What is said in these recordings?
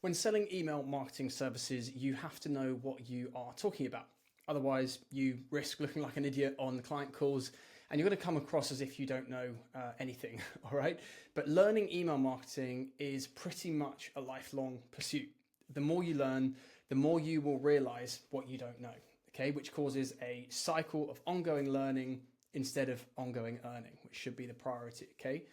When selling email marketing services, you have to know what you are talking about. Otherwise, you risk looking like an idiot on the client calls and you're going to come across as if you don't know anything, all right? But learning email marketing is pretty much a lifelong pursuit. The more you learn, the more you will realize what you don't know, okay? Which causes a cycle of ongoing learning instead of ongoing earning, which should be the priority, okay?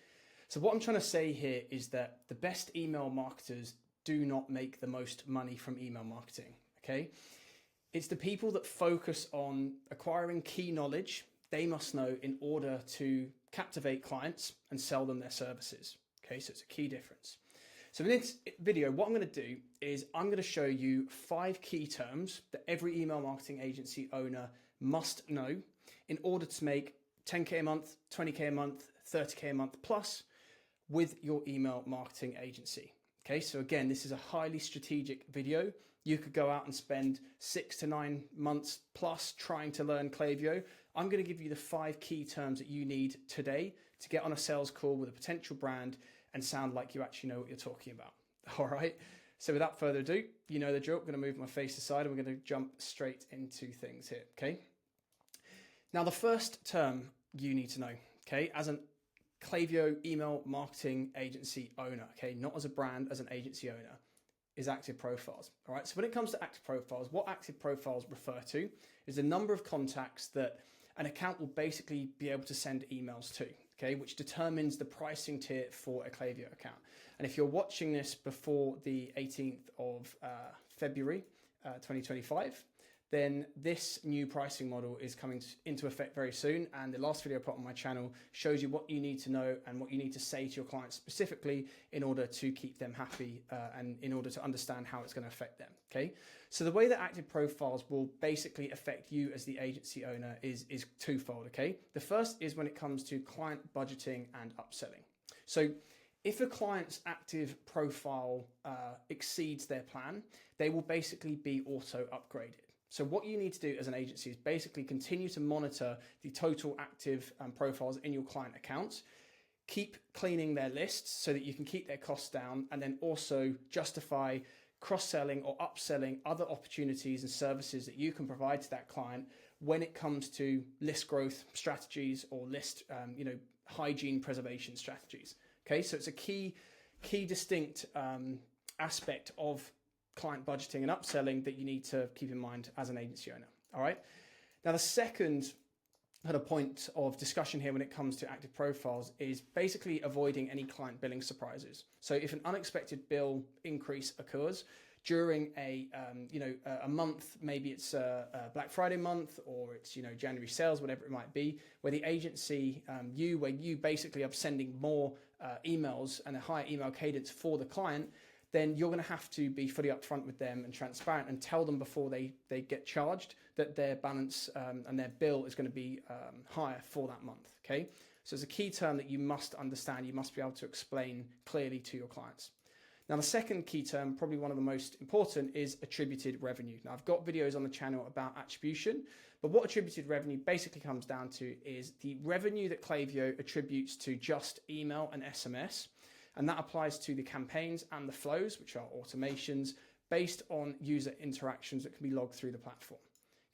So what I'm trying to say here is that the best email marketers do not make the most money from email marketing, okay? It's the people that focus on acquiring key knowledge they must know in order to captivate clients and sell them their services, okay? So it's a key difference. So in this video, what I'm going to do is I'm going to show you 5 key terms that every email marketing agency owner must know in order to make 10K a month, 20K a month, 30K a month plus with your email marketing agency. Okay, so again, this is a highly strategic video. You could go out and spend 6 to 9 months plus trying to learn Klaviyo. I'm going to give you the 5 key terms that you need today to get on a sales call with a potential brand and sound like you actually know what you're talking about. All right, so without further ado, you know the drill. I'm going to move my face aside and we're going to jump straight into things here, okay? Now, the first term you need to know, okay, as an Klaviyo email marketing agency owner, okay, not as a brand, as an agency owner, is active profiles. All right, so when it comes to active profiles, what active profiles refer to is the number of contacts that an account will basically be able to send emails to, okay, which determines the pricing tier for a Klaviyo account. And if you're watching this before the 18th of February 2025, then this new pricing model is coming into effect very soon. And the last video I put on my channel shows you what you need to know and what you need to say to your clients specifically in order to keep them happy and in order to understand how it's going to affect them, okay? So the way that active profiles will basically affect you as the agency owner is twofold, okay? The first is when it comes to client budgeting and upselling. So if a client's active profile exceeds their plan, they will basically be auto upgraded. So what you need to do as an agency is basically continue to monitor the total active profiles in your client accounts, keep cleaning their lists so that you can keep their costs down, and then also justify cross-selling or upselling other opportunities and services that you can provide to that client when it comes to list growth strategies or list hygiene preservation strategies. Okay, so it's a key distinct aspect of client budgeting and upselling that you need to keep in mind as an agency owner. All right. Now, the second point of discussion here when it comes to active profiles is basically avoiding any client billing surprises. So if an unexpected bill increase occurs during a month, maybe it's a Black Friday month or it's January sales, whatever it might be, where the agency where you basically are sending more emails and a higher email cadence for the client, then you're going to have to be fully upfront with them and transparent and tell them before they get charged that their balance and their bill is going to be higher for that month, okay? So it's a key term that you must understand. You must be able to explain clearly to your clients. Now, the second key term, probably one of the most important, is attributed revenue. Now, I've got videos on the channel about attribution, but what attributed revenue basically comes down to is the revenue that Klaviyo attributes to just email and SMS. And that applies to the campaigns and the flows, which are automations based on user interactions that can be logged through the platform.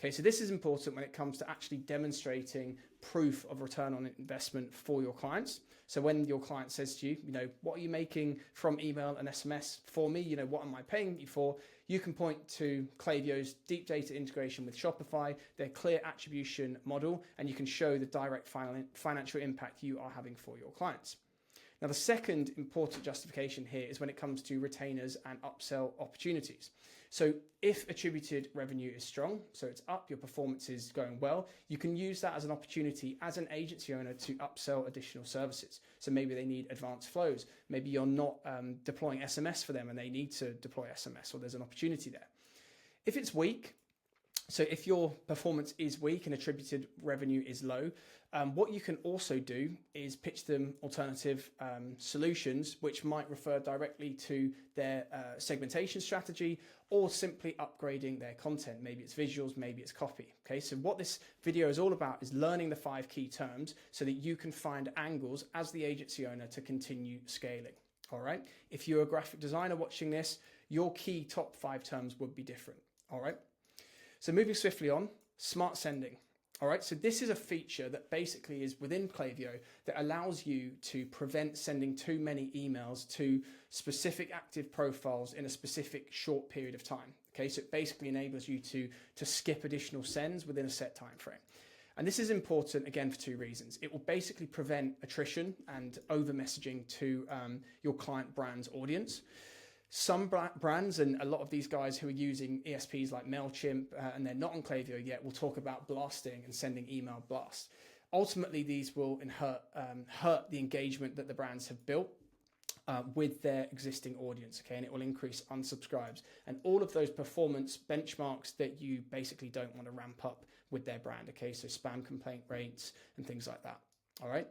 Okay, so this is important when it comes to actually demonstrating proof of return on investment for your clients. So when your client says to you, what are you making from email and SMS for me? What am I paying you for? You can point to Klaviyo's deep data integration with Shopify, their clear attribution model, and you can show the direct financial impact you are having for your clients. Now, the second important justification here is when it comes to retainers and upsell opportunities. So if attributed revenue is strong, so it's up, your performance is going well, you can use that as an opportunity as an agency owner to upsell additional services. So maybe they need advanced flows. Maybe you're not deploying SMS for them and they need to deploy SMS, or there's an opportunity there. If it's weak, so if your performance is weak and attributed revenue is low, what you can also do is pitch them alternative solutions, which might refer directly to their segmentation strategy or simply upgrading their content. Maybe it's visuals, maybe it's copy. Okay, so what this video is all about is learning the 5 key terms so that you can find angles as the agency owner to continue scaling. All right. If you're a graphic designer watching this, your key top 5 terms would be different. All right. So moving swiftly on, smart sending. All right, so this is a feature that basically is within Klaviyo that allows you to prevent sending too many emails to specific active profiles in a specific short period of time. Okay, so it basically enables you to skip additional sends within a set time frame. And this is important, again, for 2 reasons. It will basically prevent attrition and over messaging to your client brand's audience. Some brands, and a lot of these guys who are using ESPs like MailChimp and they're not on Klaviyo yet, will talk about blasting and sending email blasts. Ultimately, these will hurt the engagement that the brands have built with their existing audience, okay, and it will increase unsubscribes and all of those performance benchmarks that you basically don't want to ramp up with their brand, okay, so spam complaint rates and things like that, all right?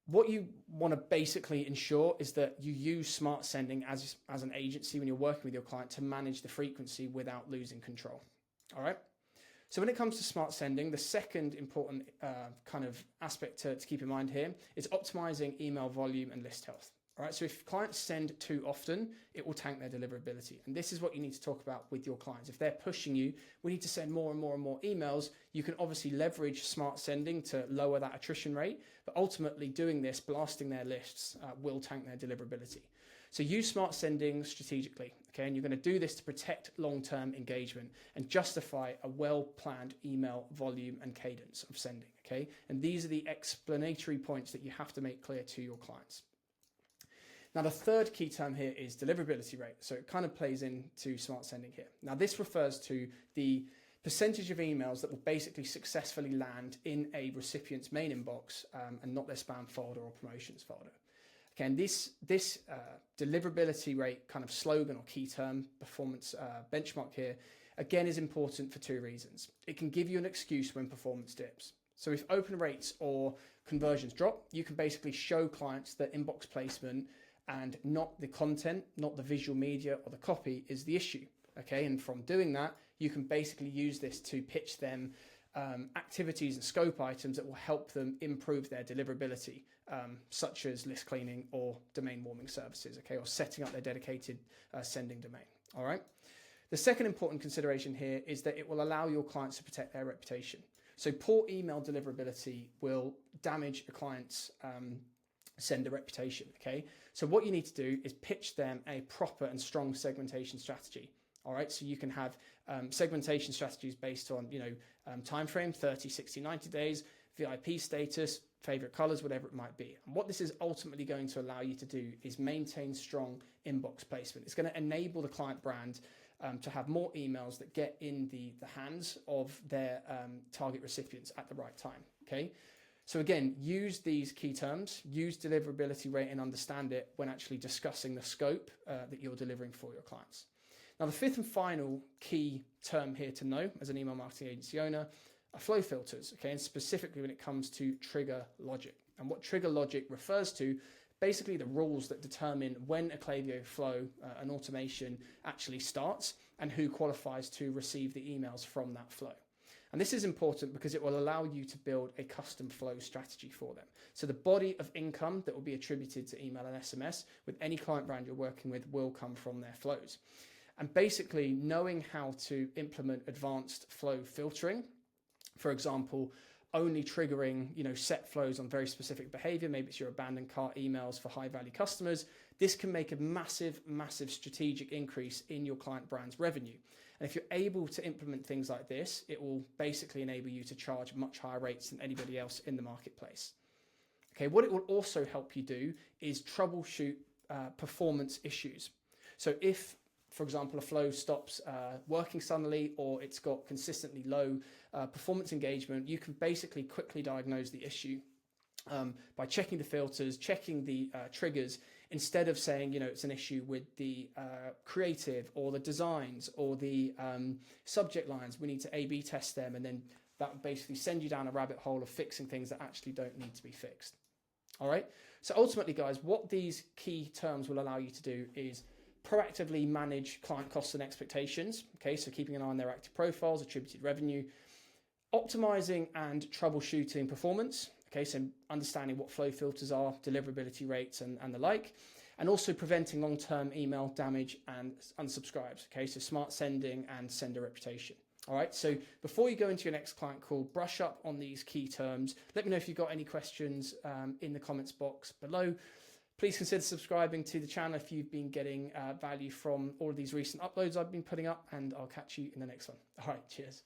What you want to basically ensure is that you use smart sending as an agency when you're working with your client to manage the frequency without losing control. All right. So when it comes to smart sending, the second important kind of aspect to keep in mind here is optimizing email volume and list health. All right, so if clients send too often, it will tank their deliverability. And this is what you need to talk about with your clients. If they're pushing you, we need to send more and more and more emails. You can obviously leverage smart sending to lower that attrition rate, but ultimately doing this, blasting their lists, will tank their deliverability. So use smart sending strategically, okay? And you're going to do this to protect long-term engagement and justify a well-planned email volume and cadence of sending, okay? And these are the explanatory points that you have to make clear to your clients. Now, the third key term here is deliverability rate. So it kind of plays into smart sending here. Now, this refers to the percentage of emails that will basically successfully land in a recipient's main inbox and not their spam folder or promotions folder. Okay, and this deliverability rate kind of slogan or key term performance benchmark here, again, is important for 2 reasons. It can give you an excuse when performance dips. So if open rates or conversions drop, you can basically show clients that inbox placement and not the content, not the visual media or the copy is the issue, okay? And from doing that, you can basically use this to pitch them activities and scope items that will help them improve their deliverability, such as list cleaning or domain warming services, okay? Or setting up their dedicated sending domain, all right? The second important consideration here is that it will allow your clients to protect their reputation. So poor email deliverability will damage a client's sender reputation, okay? So what you need to do is pitch them a proper and strong segmentation strategy, all right? So you can have segmentation strategies based on, time frame, 30, 60, 90 days, VIP status, favorite colors, whatever it might be. And what this is ultimately going to allow you to do is maintain strong inbox placement. It's going to enable the client brand to have more emails that get in the hands of their target recipients at the right time, okay? So again, use these key terms, use deliverability rate and understand it when actually discussing the scope that you're delivering for your clients. Now, the fifth and final key term here to know as an email marketing agency owner are flow filters, okay? And specifically when it comes to trigger logic. And what trigger logic refers to, basically the rules that determine when a Klaviyo flow, an automation actually starts and who qualifies to receive the emails from that flow. And this is important because it will allow you to build a custom flow strategy for them. So the body of income that will be attributed to email and SMS with any client brand you're working with will come from their flows. And basically knowing how to implement advanced flow filtering, for example, only triggering, set flows on very specific behavior. Maybe it's your abandoned cart emails for high value customers. This can make a massive, massive strategic increase in your client brand's revenue. And if you're able to implement things like this, it will basically enable you to charge much higher rates than anybody else in the marketplace. Okay, what it will also help you do is troubleshoot performance issues. So if, for example, a flow stops working suddenly or it's got consistently low performance engagement, you can basically quickly diagnose the issue by checking the filters, checking the triggers, instead of saying, it's an issue with the creative or the designs or the subject lines. We need to A/B test them, and then that will basically send you down a rabbit hole of fixing things that actually don't need to be fixed. All right. So ultimately, guys, what these key terms will allow you to do is proactively manage client costs and expectations. Okay, so keeping an eye on their active profiles, attributed revenue, optimizing and troubleshooting performance. Okay, so understanding what flow filters are, deliverability rates and the like, and also preventing long-term email damage and unsubscribes. Okay, so smart sending and sender reputation. All right, so before you go into your next client call, brush up on these key terms. Let me know if you've got any questions in the comments box below. Please consider subscribing to the channel if you've been getting value from all of these recent uploads I've been putting up, and I'll catch you in the next one. All right, cheers.